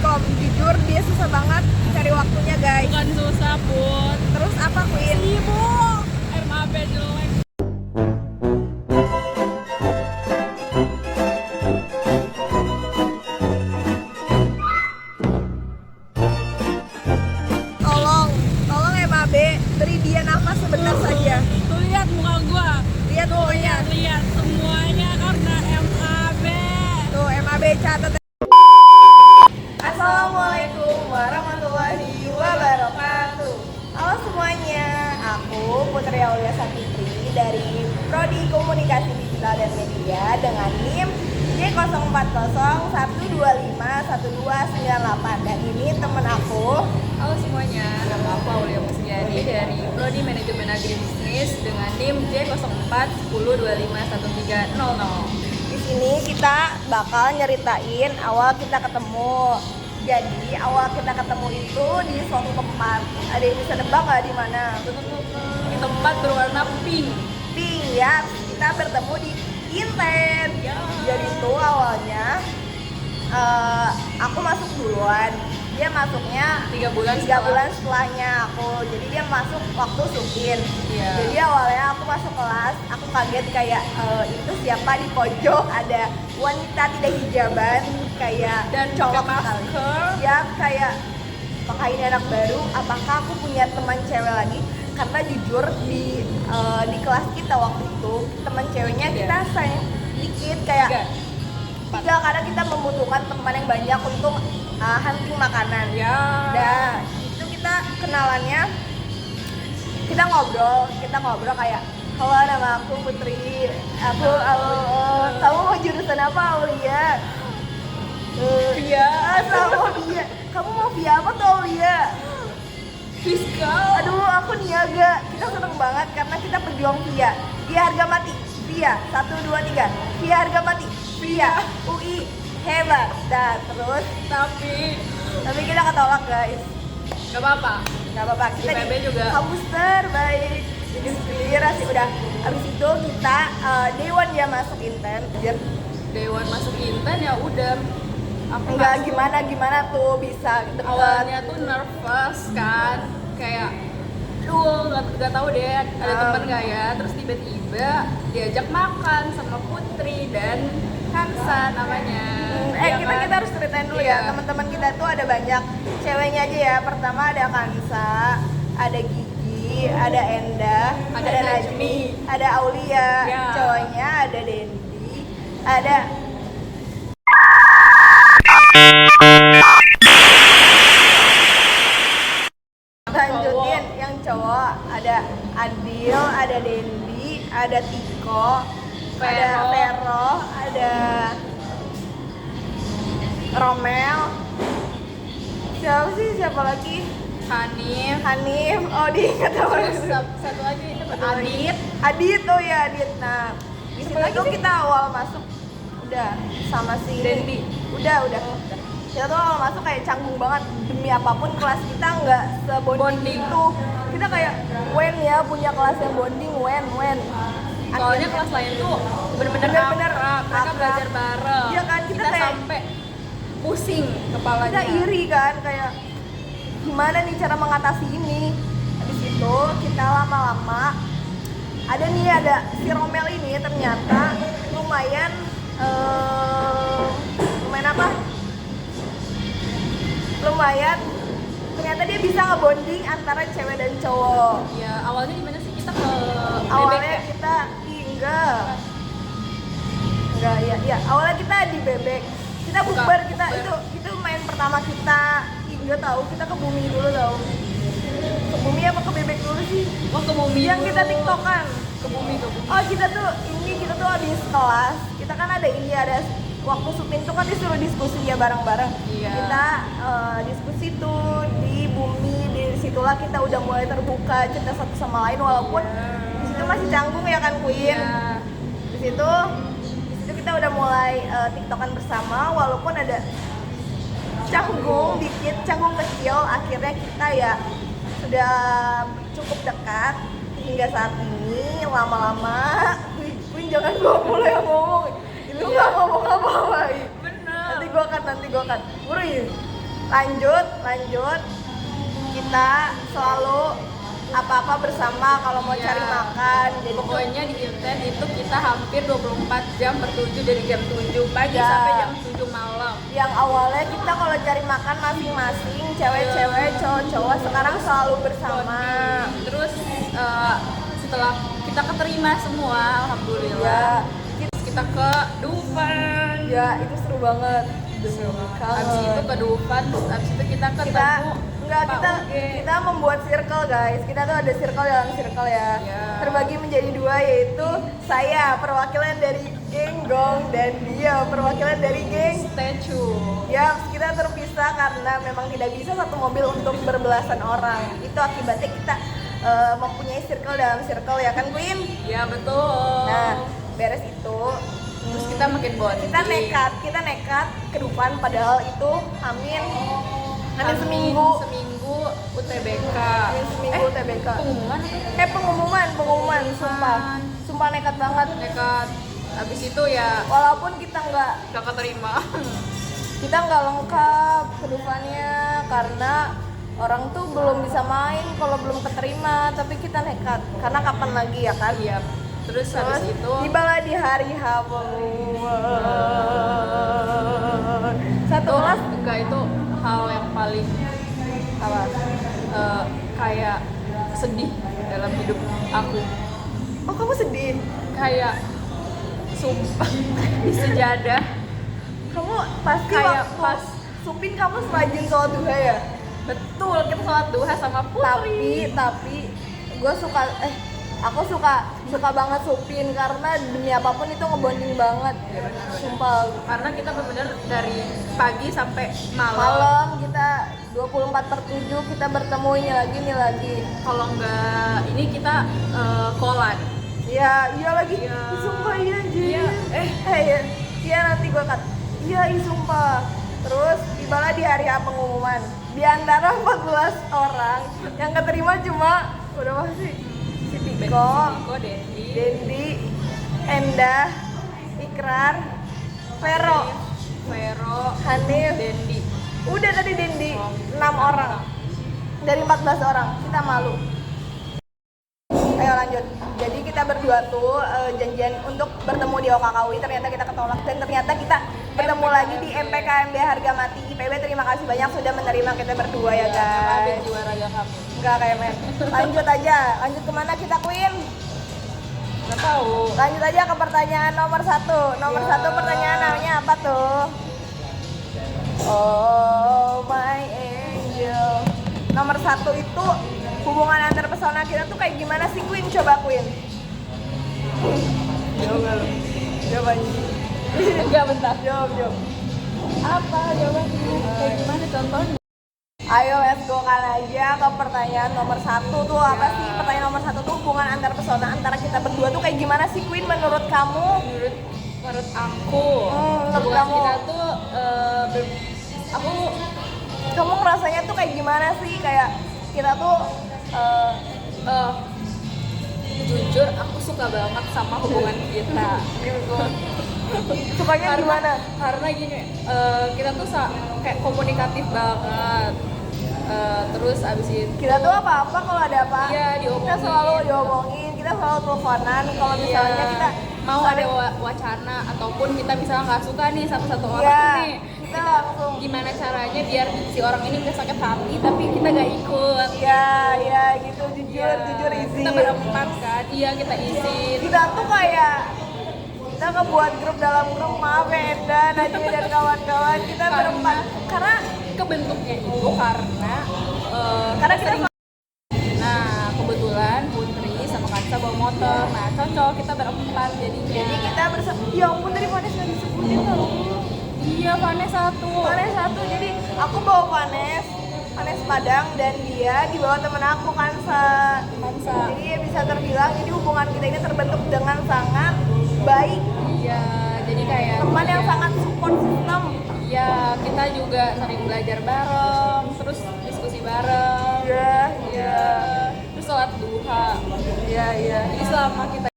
miskom. Jujur dia susah banget cari waktunya guys. Bukan susah Put, Terus apa Queen? sibuk. MAB jelek. Tolong MAB beri dia nafas sebentar saja. Tuh lihat muka gua. Lihat pokoknya. Lihat semuanya karena MAB. Tuh MAB catat. Assalamualaikum warahmatullahi wabarakatuh. Halo semuanya, aku Putri Aulia Sapitri dari Prodi Komunikasi Digital dan Media dengan NIM J040125128 dan ini temen aku. Halo semuanya, nama aku Aulia Musdiani dari Prodi Manajemen Agribisnis dengan NIM J040251300. Di sini kita bakal nyeritain awal kita ketemu. Jadi awal kita ketemu itu di suatu tempat. Ada yang bisa nebak nggak di mana? Di tempat berwarna pink. Pink ya. Kita bertemu di Inten. Ya. Jadi itu awalnya aku masuk duluan. Dia masuknya 3 bulan 3 bulan setelahnya aku. Jadi dia masuk waktu supin. Iya. Jadi awalnya aku masuk kelas, aku kaget kayak itu siapa di pojok ada wanita tidak hijaban kayak Dan colok pakai sekali. masker. Ya kayak apakah ini anak baru? Apakah aku punya teman cewek lagi? Karena jujur di kelas kita waktu itu teman ceweknya kita sayang dikit kayak tiga karena kita membutuhkan teman yang banyak untuk hunting makanan. Ya. Nah, itu kita kenalannya, kita ngobrol kayak, halo nama aku Putri, kamu mau jurusan apa Aulia? Iya. Sama Aulia, kamu mau via apa tuh Aulia? Fiskal. Aduh, aku niaga. Kita seneng banget karena kita pejuang via harga mati, via 1, 2, 3, via harga mati, via UI hebat. Nah, terus Tapi kita ketolak guys. gak apa-apa. Gak apa-apa, kita IPB di juga. kampus terbaik. Inspirasi udah. Habis itu kita day one dia masuk Inten. Dewan masuk Inten ya udah. Aku Enggak masuk. gimana tuh bisa deket. Awalnya tuh nervous kan, kayak nggak tahu deh ada teman nggak ya. Terus tiba-tiba diajak makan sama Putri dan Kansa namanya. Ya kan? Kita harus ceritain dulu Iya. ya. Teman-teman kita tuh ada banyak ceweknya aja ya. Pertama ada Kansa, ada Gigi, ada Enda, Ada Najmi, ada Aulia, Ya. cowoknya ada Dendi, ada lanjutin yang cowok ada Adil, ada Dendi, ada Tiko, ada Vero. Vero, ada Romel. Siapa lagi? Hanif. Oh, diingat apa? Terus satu lagi Adit. Adit, oh ya Adit. Nah, di situ tuh kita awal masuk udah sama si Dendi. Udah. Kita tuh awal masuk kayak canggung banget, demi apapun kelas kita nggak sebonding Bonding. itu. Kita kayak wen ya punya kelas yang bonding, wen. Soalnya Akhirnya- kelas lain tuh bener-bener Bener-bener akrab. Mereka akrab. belajar bareng. Iya kan, kita kayak- sampai pusing kepalanya. kita iri kan kayak gimana nih cara mengatasi ini. Habis itu kita lama-lama ada si Romel ini ternyata lumayan ternyata dia bisa ngebonding antara cewek dan cowok. Ya, awalnya gimana sih kita ke Awalnya Bebek ya? kita enggak ya awalnya kita di Bebek, kita bukber, kita bukber. itu main pertama kita. Enggak tahu, kita ke Bumi dulu tahu. Ke Bumi apa ke Bebek dulu sih? Oh, ke Bumi Yang dulu. kita tiktokan. Ke Bumi. Oh, kita tuh habis kelas. Kita kan ada waktu supin tuh kan disuruh diskusi ya bareng-bareng. Iya. Kita diskusi tuh di Bumi, di situlah kita udah mulai terbuka cerita satu sama lain walaupun di situ masih canggung ya kan Queen. Iya. Di situ kita udah mulai tiktokan bersama walaupun ada canggung dikit, canggung kecil. Akhirnya kita ya sudah cukup dekat hingga saat ini. Lama-lama Queen jangan gua mulai yang ngomong. Lu nggak ngomong apa-apa. Bener. Nanti gua akan. Buru ya. lanjut kita selalu apa-apa bersama kalau mau Iya. cari makan. Jadi Pokoknya di Inten itu kita hampir 24 jam bertuju dari jam 7 pagi Ya. sampai jam 7 malam. yang awalnya kita kalau cari makan masing-masing, cewek-cewek, cowok-cowok, sekarang selalu bersama. Terus setelah kita keterima semua, alhamdulillah. Ya, Terus kita ke Dufan. ya itu seru banget. Abis itu ke Dufan, terus abis itu kita ketemu Pak Uge. kita membuat circle guys. Kita tuh ada circle dalam circle ya. Ya. Terbagi menjadi dua, yaitu saya perwakilan dari geng Gong dan dia perwakilan dari geng. Statue. Ya, kita terpisah karena memang tidak bisa satu mobil untuk berbelasan orang. Itu akibatnya kita mempunyai circle dalam circle ya kan Queen? Ya betul. Nah, beres itu Terus kita makin bonding. kita nekat ke Dufan padahal itu Amin seminggu UTBK. Amin seminggu TBK. Pengumuman Pengumuman sumpah nekat banget. nekat. Abis itu ya Walaupun kita nggak gak keterima. lengkap ke Dufannya karena orang tuh belum bisa main kalau belum keterima, tapi kita nekat karena kapan lagi ya kan? Iya. Terus habis itu tibalah di hari H pengumuman. Satu tuh, kelas enggak, itu hal yang paling apa? kayak sedih dalam hidup aku. Oh, kamu sedih? Kayak sumpah di sejadah. Kamu pasti Kayak waktu pas supin kamu rajin sholat duha ya? betul kita sholat duha sama Putri. Tapi gue aku suka banget supin karena demi apapun itu ngebonding banget. Ya, benar. Sumpah. Karena kita benar-benar dari pagi sampai malam. Malam kita 24/7 kita bertemu ini lagi. Kalau enggak ini kita kolan. Iya lagi. Iya. Sumpah iya anjir. Iya. Iya. Iya nanti gue cut. Iya sumpah. Terus tibalah di hari H pengumuman. Di antara 14 orang yang keterima cuma berapa sih? Si Tiko, Dendi, Endah, Ikrar, Vero, Hanif. Dendi. Udah tadi Dendi 6 orang dari 14 orang. Kita malu. Ayo lanjut. Jadi kita berdua tuh janjian untuk bertemu di OKKUI, ternyata kita ketolak dan ternyata kita bertemu lagi di MPKMB Harga Mati IPB. Terima kasih banyak sudah menerima kita berdua ya guys. Juara ya kami. Enggak kayak men. Lanjut kemana kita Queen? Nggak tahu. Lanjut aja ke pertanyaan nomor 1. Nomor 1 pertanyaan namanya apa tuh? Oh my angel. Nomor 1 itu hubungan antar pesona kita tuh kayak gimana sih Queen? Coba Queen. Jawab aja. Enggak, bentar. Jawab. Apa jawabannya? Kayak gimana contohnya? Ayo let's go kan aja ke pertanyaan nomor 1 tuh apa sih? Pertanyaan nomor 1 tuh hubungan antar pesona antara kita berdua tuh kayak gimana sih Queen menurut kamu? Menurut aku, menurut hubungan kamu. kita tuh Kamu ngerasanya tuh kayak gimana sih? Kayak kita tuh jujur aku suka banget sama hubungan kita. sukanya gimana? Karena gini, kita tuh kayak komunikatif banget. Terus abis itu Kita tuh apa-apa kalau ada apa? Iya, diomongin. Kita selalu diomongin, kita selalu teleponan. Kalau misalnya kita mau ada wacana ataupun kita misalnya nggak suka nih satu orang Iya, nih, kita langsung gimana caranya biar si orang ini nggak sakit hati tapi kita nggak ikut. ya gitu jujur izin. Kita berempat kan, iya kita izin. Kita tuh kayak kita ngebuat grup dalam grup, maaf ya Enda, Najmi dan kawan-kawan, kita berempat karena Kebentuknya itu karena kita nah kebetulan Putri sama Kansa bawa motor, nah cocok kita berempat jadinya. jadi kita bersama. Ya ampun tadi Vanes nggak disebutin tau. Iya, Vanes satu, Jadi aku bawa Vanes Padang dan dia dibawa temen aku Kansa. Jadi ya bisa terbilang jadi hubungan kita ini terbentuk dengan sangat baik. Iya, jadi kayak Teman yang sangat support system. Iya, kita juga sering belajar bareng, terus diskusi bareng. Iya. Terus sholat duha. Iya. Jadi selama kita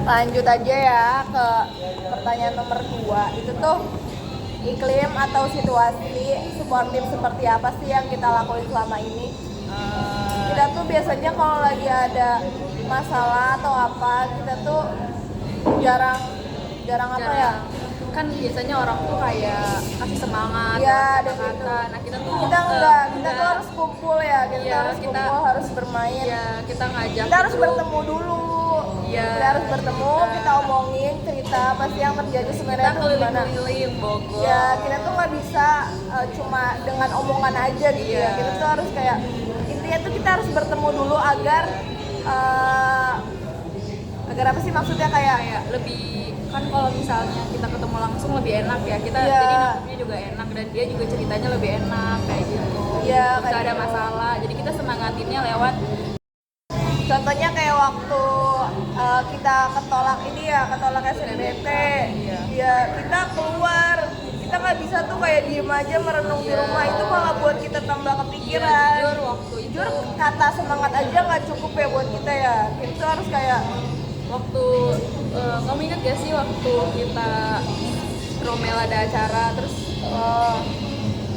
Lanjut aja ya ke pertanyaan nomor 2. Itu tuh iklim atau situasi suportif seperti apa sih yang kita lakuin selama ini? Kita tuh biasanya kalau lagi ada masalah atau apa, kita tuh jarang apa ya? Kan biasanya orang tuh kayak kasih semangat, Ya, dan kata-kata. Nah kita tuh kita enggak, kita tuh harus kumpul ya, kita Iya, harus kita- kumpul, harus bermain. ya kita ngajak Kita harus gitu. bertemu dulu. Iya. Kita harus bertemu, kita omongin cerita apa sih yang terjadi Kita sebenarnya tuh gimana. keliling Bogor. Ya, kita tuh nggak bisa cuma dengan omongan aja gitu ya. Iya. Kita tuh harus kayak intinya tuh kita harus bertemu dulu agar apa sih maksudnya Kayak lebih, kan kalau misalnya kita ketemu langsung lebih enak ya, kita Iya. jadi nangkepnya juga enak dan dia juga ceritanya lebih enak kayak gitu. Iya, Nggak kayak ada gitu. masalah, jadi kita semangatinnya lewat contohnya kayak waktu kita ketolak ini ya, ketolak SNBT. Iya. Ya, kita keluar. Kita nggak bisa tuh kayak diem aja merenung di Iya. rumah, itu malah buat kita tambah Iya, kepikiran. jujur waktu itu Jujur kata semangat aja nggak cukup ya buat kita ya. Kita tuh harus kayak waktu kamu ingat gak sih waktu kita Romel ada acara terus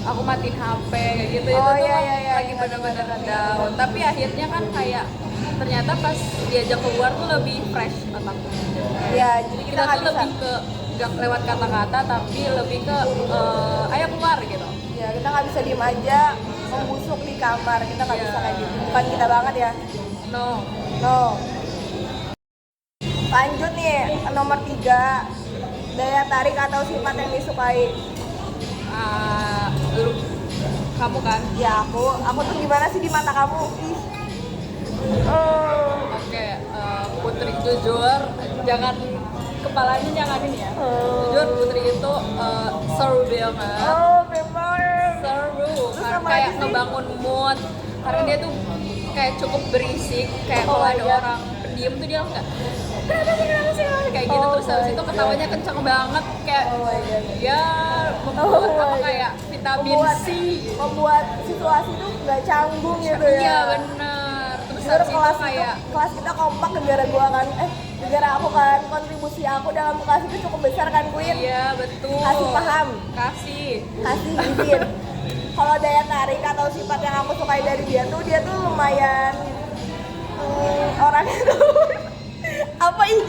aku matiin HP kayak gitu, Oh, itu tuh iya, iya, iya, lagi ingat, bener-bener ingat, down, tapi akhirnya kan kayak ternyata pas diajak keluar tuh lebih fresh otaknya. ya, jadi kita Kita nggak tuh bisa. lebih ke gak lewat kata-kata tapi lebih ke ayo keluar gitu. Ya, kita nggak bisa diem aja membusuk di kamar, kita nggak Iya. bisa kayak gitu, bukan kita banget ya. No. Lanjut nih, nomor 3, daya tarik atau sifat yang disukai. Lu kamu kan Ya, aku tuh gimana sih di mata kamu? Ih. oke, Putri jujur jangan kepalanya jangan ini ya. Jujur Putri itu seru banget. Memang. Seru kan apa kayak lagi sih? ngebangun mood karena dia tuh kayak cukup berisik, kayak Oh kalau my ada God. orang pendiam tuh dia enggak kenapa sih kayak gitu, Oh terus habis my itu God. ketawanya kenceng banget kayak Oh my God. ya membuat Oh my apa God. kayak vitamin Membuat- C. Membuat situasi tuh nggak canggung gitu ya. Iya benar. Terus Jujur habis itu kelas kayak kelas kita kompak gara gua kan, gara aku kan, kontribusi aku dalam kelas itu cukup besar kan, Queen. iya betul. Kasih paham. Kasih. Kasih izin. Kalau daya tarik atau sifat yang aku sukai dari dia tuh lumayan orangnya tuh apa ih?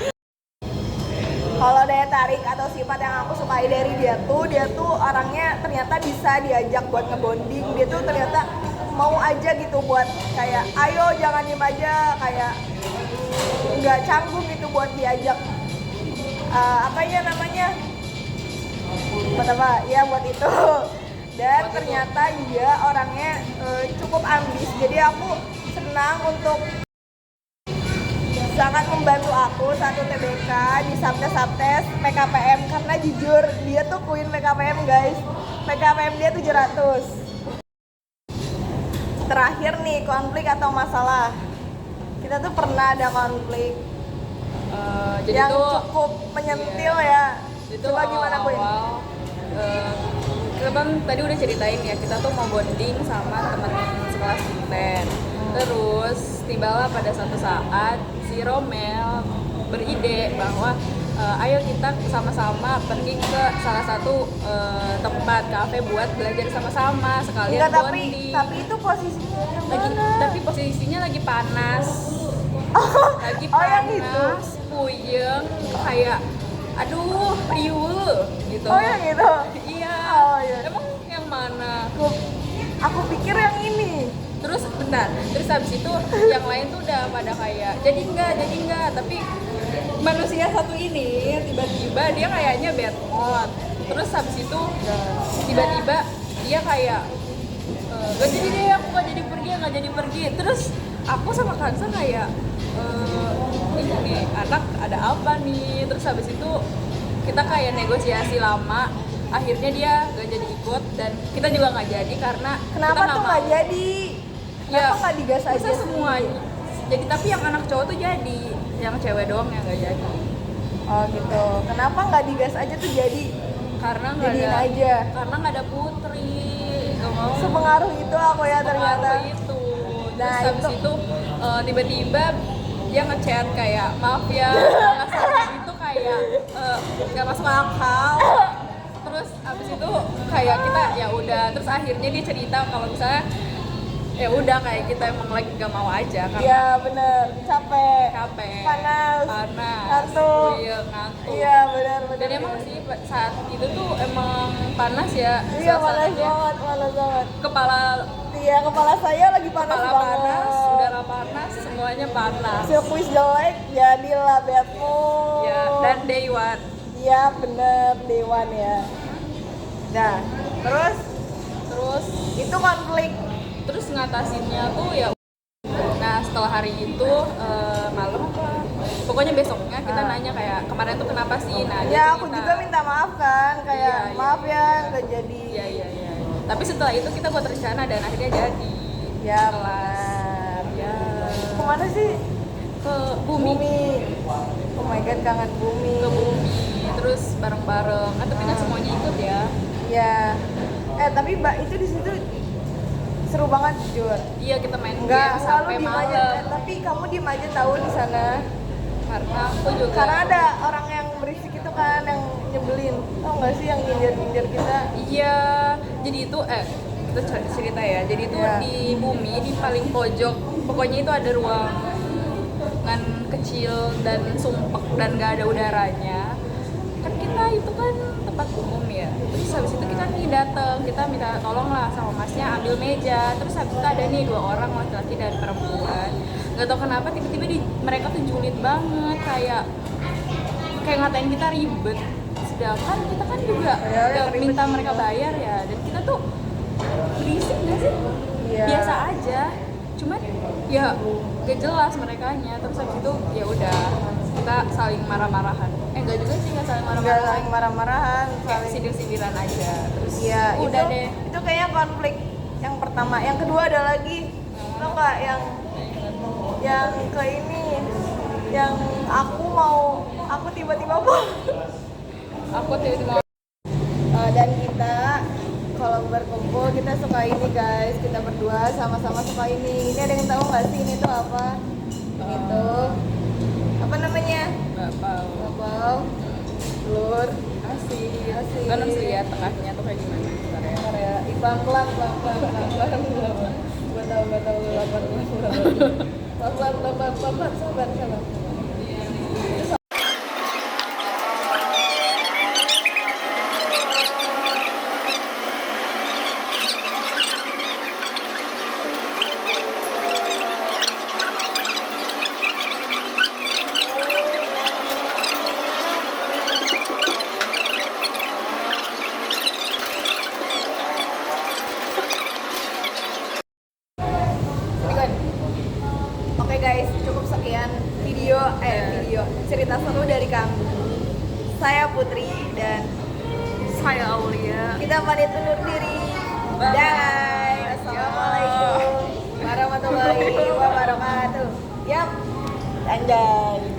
Kalau daya tarik atau sifat yang aku sukai dari dia tuh orangnya ternyata bisa diajak buat ngebonding. Dia tuh ternyata mau aja gitu buat kayak ayo jangan diem aja, kayak nggak canggung gitu buat diajak apa ya namanya, buat apa ya, buat itu. Dan Buat itu. ternyata dia orangnya cukup ambis, jadi aku senang untuk sangat membantu aku satu TBK di Sabtes PKPM, karena jujur dia tuh queen PKPM guys. PKPM dia 700. Terakhir nih, konflik atau masalah. Kita tuh pernah ada konflik Jadi yang tuh cukup menyentil ya. itu Coba gimana Queen? awal-awal kita kan tadi udah ceritain ya, kita tuh mau bonding sama teman sekelas Inten. Terus tibalah pada satu saat si Romel beride bahwa ayo kita sama-sama pergi ke salah satu tempat kafe buat belajar sama-sama sekalian Enggak, bonding. tapi itu posisinya lagi, gimana? tapi posisinya lagi panas. Lagi Oh, yang panas, itu? puyeng, kayak aduh riuh gitu. Oh yang itu? Iya. Oh, iya. Emang yang mana? Aku pikir yang ini. Terus bentar, terus habis itu yang lain tuh udah pada kayak jadi enggak, tapi manusia satu ini tiba-tiba dia kayaknya bad mood. Terus habis itu tiba-tiba dia kayak gak jadi deh, aku gak jadi pergi. Terus aku sama Kansa kayak ini anak ada apa nih. Terus habis itu kita kayak negosiasi lama, akhirnya dia gak jadi ikut dan kita juga gak jadi karena Kenapa kita tuh nggak jadi? Kenapa nggak digas aja? Masa semua jadi, tapi yang anak cowok tuh jadi, yang cewek doang yang gak jadi. Oh gitu. Kenapa nggak digas aja tuh jadi? Karena nggak Jadiin ada aja. karena nggak ada Putri, nggak mau Sepengaruh itu aku ya ternyata. pengaruh itu. Terus Nah, habis itu- itu tiba-tiba dia ngechat kayak maaf ya alasannya itu kayak nggak masuk akal. Terus habis itu kayak kita ya udah, terus akhirnya dia cerita kalau misalnya ya udah kayak kita emang lagi gak mau aja karena Iya bener, capek, panas, ngantuk. iya ngantuk. Iya benar. Dan emang sih saat itu tuh emang panas ya. Iya panas suasananya. banget. Kepala saya lagi panas Kepala banget. panas, udara panas, semuanya panas. Sirkuit jelek, jadilah bad mood. Ya, dan day one. Iya bener, Dewan ya. Nah, terus itu konflik. Terus ngatasinnya tuh ya. Nah setelah hari itu malam apa? Pokoknya besoknya kita nanya kayak kemarin tuh kenapa sih? Nah dia Ya aku cerita. juga minta maaf kan, kayak Iya, maaf ya nggak jadi. Iya. Tapi setelah itu kita buat rencana dan akhirnya jadi. Ya Kelas. Ya. Kemana sih? Ke bumi. Oh my god, kangen bumi. Ke bumi. Terus bareng-bareng. Tapi kan semuanya ikut ya. Ya. Tapi Mbak itu di situ seru banget jujur. Iya kita main Enggak, game sampai diem malam. aja. Tapi kamu diem aja tahu di sana. Karena aku juga. Karena ada orang yang berisik itu kan yang nyebelin. Tau nggak sih yang nyindir kita? Iya. Jadi itu kita cerita ya. Jadi itu Iya. di bumi di paling pojok. Pokoknya itu ada ruangan kecil dan sumpek dan gak ada udaranya. Kan kita itu kan tempat umum ya. Terus habis itu kita nih datang, kita minta tolong lah sama masnya ambil meja. Terus habis itu ada nih 2 orang laki-laki dan perempuan. Gak tau kenapa tiba-tiba mereka tuh julid banget kayak ngatain kita ribet. Sedangkan kita kan juga gak minta mereka bayar ya. Dan kita tuh berisik gak sih? Iya. Biasa aja. Cuman ya gak jelas merekanya. Terus habis itu ya udah kita saling marah-marahan. Enggak juga sih, enggak saling Nggak marah-marahan. saling marah-marahan, Kayak saling. sindir-sindiran aja. Terus Iya, udah itu, deh. Itu kayaknya konflik yang pertama. Yang kedua ada lagi, tau nggak yang ke ini, yang aku tiba-tiba Aku tiba-tiba dan kita kalau berkumpul kita suka ini guys, kita berdua sama-sama suka ini. Ini ada yang tahu nggak sih ini tuh apa? Ini tuh apa namanya? Bapau, telur, asik. Kan harus lihat tengahnya tuh kayak gimana. Bentar ya. Bentar ya, pelan-pelan. Gua tahu pelan-pelan. Pelan-pelan, sabar. Oke guys, cukup sekian video cerita seru dari kami. Saya Putri dan Saya Aulia. kita pamit undur diri. Bye. Bye. Assalamualaikum warahmatullahi wabarakatuh. Yap. Anjay.